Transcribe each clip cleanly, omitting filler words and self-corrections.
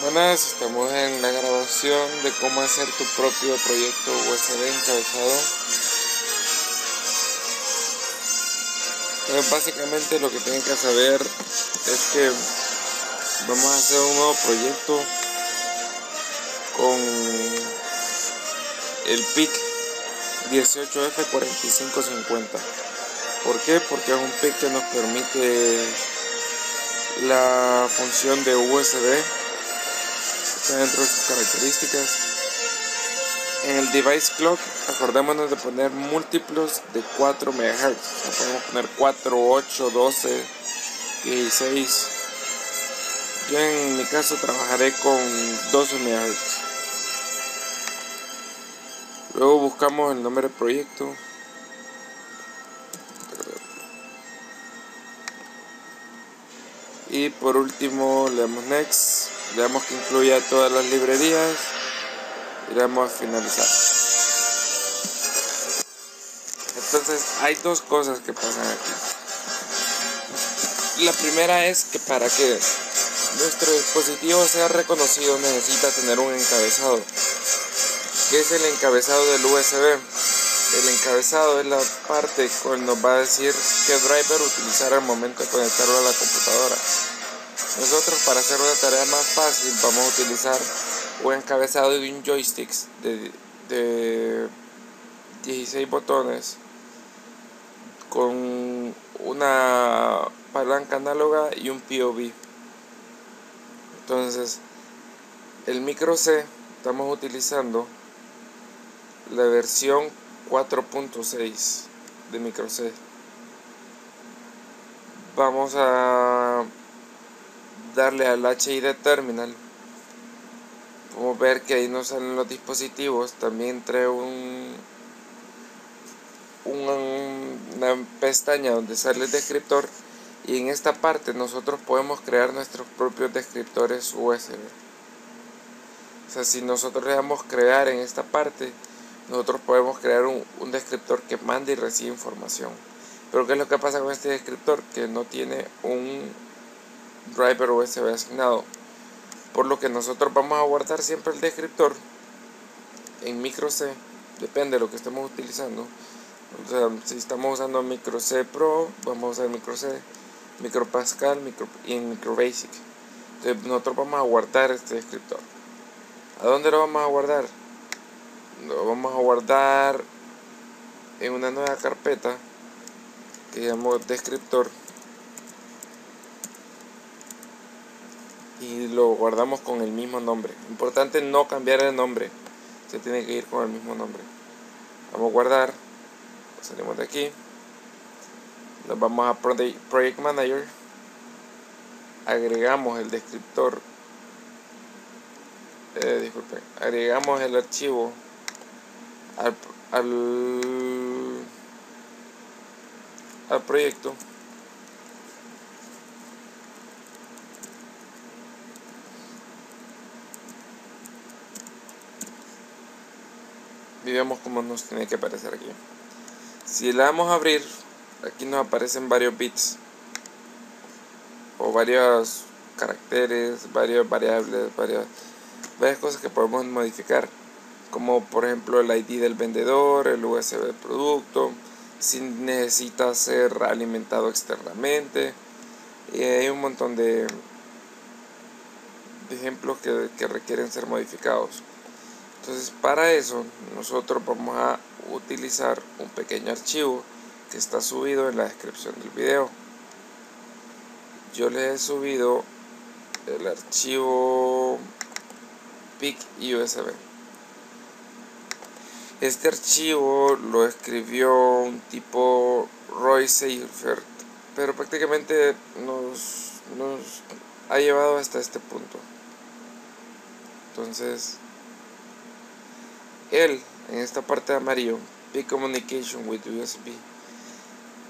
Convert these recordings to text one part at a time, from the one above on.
Buenas, estamos en la grabación de cómo hacer tu propio proyecto USB encabezado. Básicamente lo que tienen que saber es que vamos a hacer un nuevo proyecto con el PIC 18F4550. ¿Por qué? Porque es un PIC que nos permite la función de USB. Está dentro de sus características. En el device clock, acordémonos de poner múltiplos de 4 MHz. O sea, podemos poner 4, 8, 12, 16. Yo en mi caso trabajaré con 12 MHz. Luego buscamos el nombre del proyecto. Y por último le damos next. Le damos que incluya todas las librerías. Y le damos a finalizar. Entonces hay dos cosas que pasan aquí. La primera es que para que nuestro dispositivo sea reconocido necesita tener un encabezado. ¿Qué es el encabezado del USB? El encabezado es la parte que nos va a decir qué driver utilizar al momento de conectarlo a la computadora. Nosotros, para hacer una tarea más fácil, vamos a utilizar un encabezado de un joystick de 16 botones con una palanca análoga y un POV. Entonces, el micro C estamos utilizando la versión 4.6 de micro C. Vamos a darle al HID terminal. Podemos ver que ahí nos salen los dispositivos. También trae una pestaña donde sale el descriptor, y en esta parte nosotros podemos crear nuestros propios descriptores USB. O sea, si nosotros le damos crear en esta parte, nosotros podemos crear un descriptor que mande y recibe información. Pero ¿qué es lo que pasa con este descriptor? Que no tiene un driver USB asignado, por lo que nosotros vamos a guardar siempre el descriptor en micro C. Depende de lo que estemos utilizando. O sea, si estamos usando micro C Pro, vamos a usar micro C, micro Pascal y micro Basic. Entonces nosotros vamos a guardar este descriptor. ¿A dónde lo vamos a guardar? Lo vamos a guardar en una nueva carpeta que llamamos descriptor, y lo guardamos con el mismo nombre. Importante no cambiar el nombre, se tiene que ir con el mismo nombre. Vamos a guardar, salimos de aquí, nos vamos a Project Manager, agregamos el descriptor, agregamos el archivo al proyecto. Y vemos cómo nos tiene que aparecer aquí. Si le damos a abrir, aquí nos aparecen varios bits o varios caracteres, varias variables, varias cosas que podemos modificar, como por ejemplo el ID del vendedor, el USB del producto, si necesita ser alimentado externamente, y hay un montón de ejemplos que requieren ser modificados. Entonces, para eso nosotros vamos a utilizar un pequeño archivo que está subido en la descripción del video. Yo les he subido el archivo PIC USB. Este archivo lo escribió un tipo Roy Seifert, pero prácticamente nos ha llevado hasta este punto. Entonces, él, en esta parte de amarillo, PIC Communication with USB,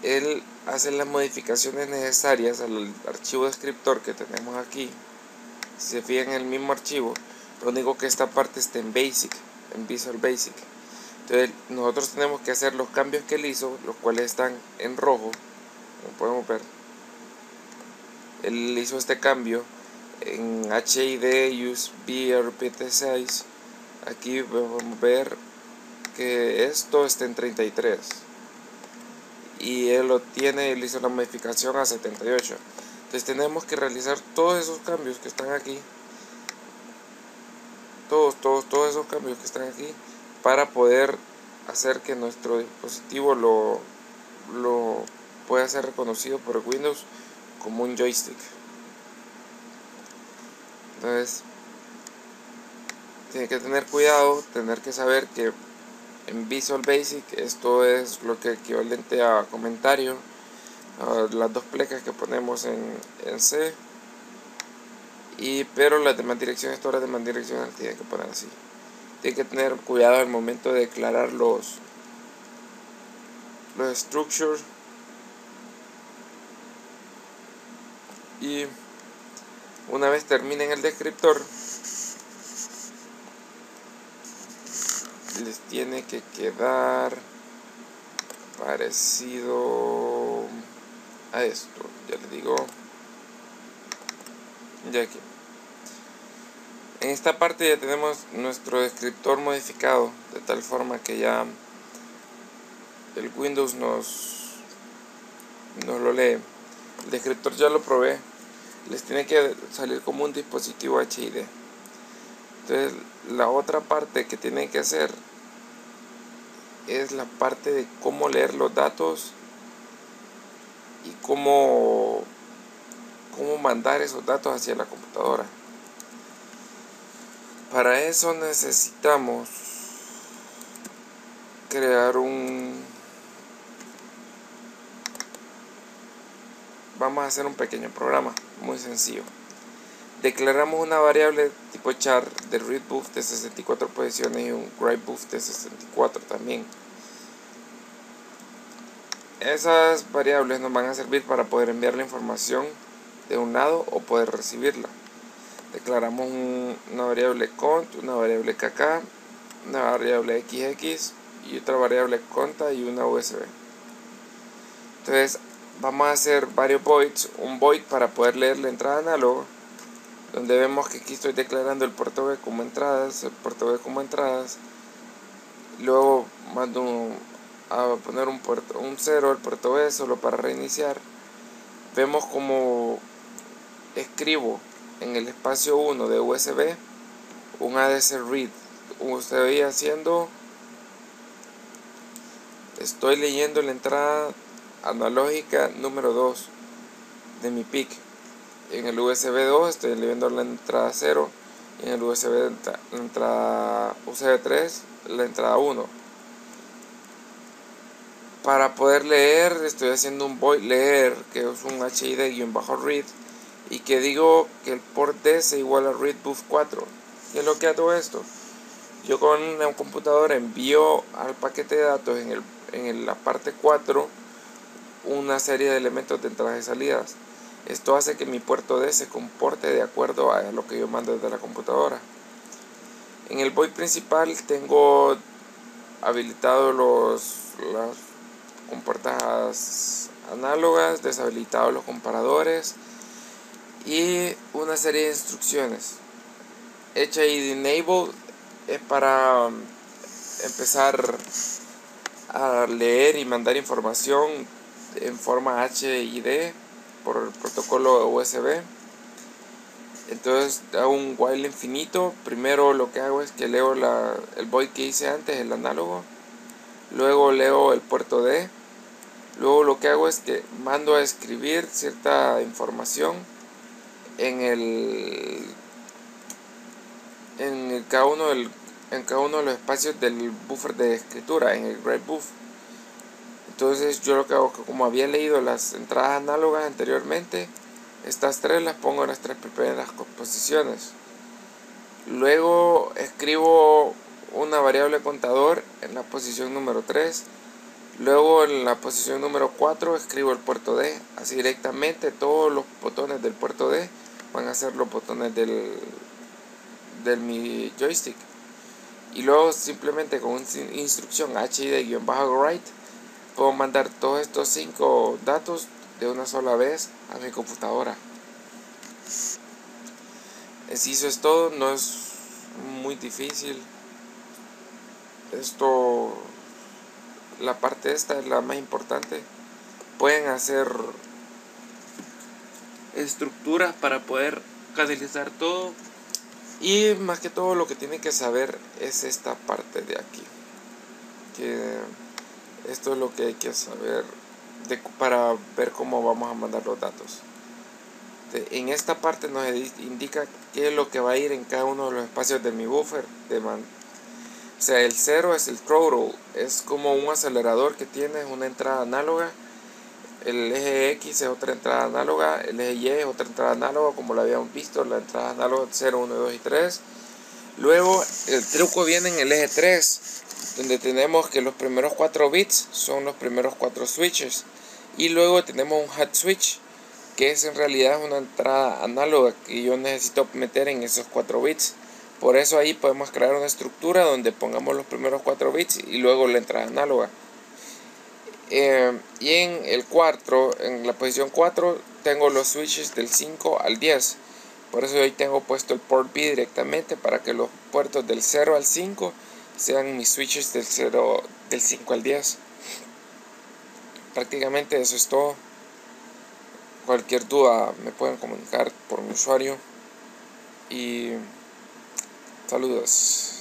él hace las modificaciones necesarias al archivo descriptor que tenemos aquí. Si se fijan en el mismo archivo, lo único que esta parte está en Basic, en Visual Basic. Entonces nosotros tenemos que hacer los cambios que él hizo, los cuales están en rojo, como podemos ver. Él hizo este cambio en HID USB RPT6, aquí podemos ver que esto está en 33 y él lo tiene, él hizo la modificación a 78. Entonces tenemos que realizar todos esos cambios que están aquí, todos esos cambios que están aquí, para poder hacer que nuestro dispositivo lo pueda ser reconocido por Windows como un joystick. Entonces tiene que tener cuidado, tener que saber que en Visual Basic esto es lo que equivalente a comentario, a las dos plecas que ponemos en C, pero las demás direcciones, todas las demás direcciones tienen que poner así. Tiene que tener cuidado al momento de declarar los structures, y una vez terminen el descriptor les tiene que quedar parecido a esto. Ya les digo, ya aquí en esta parte ya tenemos nuestro descriptor modificado de tal forma que ya el Windows nos lo lee. El descriptor ya lo probé, les tiene que salir como un dispositivo HID. Entonces la otra parte que tienen que hacer es la parte de cómo leer los datos y cómo mandar esos datos hacia la computadora. Para eso necesitamos crear vamos a hacer un pequeño programa muy sencillo. Declaramos una variable tipo char de readBuf de 64 posiciones y un writebuf de 64 también. Esas variables nos van a servir para poder enviar la información de un lado o poder recibirla. Declaramos una variable cont, una variable kk, una variable xx y otra variable conta y una usb. Entonces vamos a hacer varios voids, un void para poder leer la entrada análoga, donde vemos que aquí estoy declarando el puerto B como entradas, luego mando a poner un 0 al puerto B solo para reiniciar. Vemos como escribo en el espacio 1 de USB un ADC read. Como usted veía haciendo, estoy leyendo la entrada analógica número 2 de mi PIC. En el USB 2 estoy leyendo la entrada 0 y en el USB la entrada USB 3 la entrada 1. Para poder leer estoy haciendo un void leer, que es un HID-read, y que digo que el port D sea igual a readbuf 4. ¿Qué es lo que hago esto? Yo con una computadora envío al paquete de datos en la parte 4 una serie de elementos de entradas y salidas. Esto hace que mi puerto D se comporte de acuerdo a lo que yo mando desde la computadora. En el void principal tengo habilitados las compuertas análogas, deshabilitados los comparadores y una serie de instrucciones. HID enable es para empezar a leer y mandar información en forma HID por el protocolo USB. Entonces hago un while infinito. Primero lo que hago es que leo el void que hice antes, el análogo, luego leo el puerto D, luego lo que hago es que mando a escribir cierta información en cada uno de los espacios del buffer de escritura, en el writebuf. Entonces yo lo que hago es que, como había leído las entradas análogas anteriormente, estas tres las pongo en las tres primeras posiciones. Luego escribo una variable contador en la posición número 3. Luego en la posición número 4 escribo el puerto D. Así directamente todos los botones del puerto D van a ser los botones del mi joystick. Y luego simplemente con una instrucción HID-write puedo mandar todos estos 5 datos de una sola vez a mi computadora. Así eso es todo, no es muy difícil. Esto, la parte esta es la más importante. Pueden hacer estructuras para poder canalizar todo. Y más que todo lo que tienen que saber es esta parte de aquí. Que esto es lo que hay que saber para ver cómo vamos a mandar los datos. En esta parte nos indica qué es lo que va a ir en cada uno de los espacios de mi buffer. O sea, el 0 es el throttle, es como un acelerador que tiene una entrada análoga. El eje X es otra entrada análoga, el eje Y es otra entrada análoga, como lo habíamos visto, la entrada análoga 0, 1, 2 y 3. Luego el truco viene en el eje 3, donde tenemos que los primeros 4 bits son los primeros 4 switches. Y luego tenemos un hot switch, que es en realidad una entrada análoga que yo necesito meter en esos 4 bits. Por eso ahí podemos crear una estructura donde pongamos los primeros 4 bits y luego la entrada análoga. Y en el 4, en la posición 4, tengo los switches del 5 al 10. Por eso hoy tengo puesto el port B directamente para que los puertos del 0 al 5 sean mis switches del 5 al 10. Prácticamente eso es todo. Cualquier duda me pueden comunicar por mi usuario. Y saludos.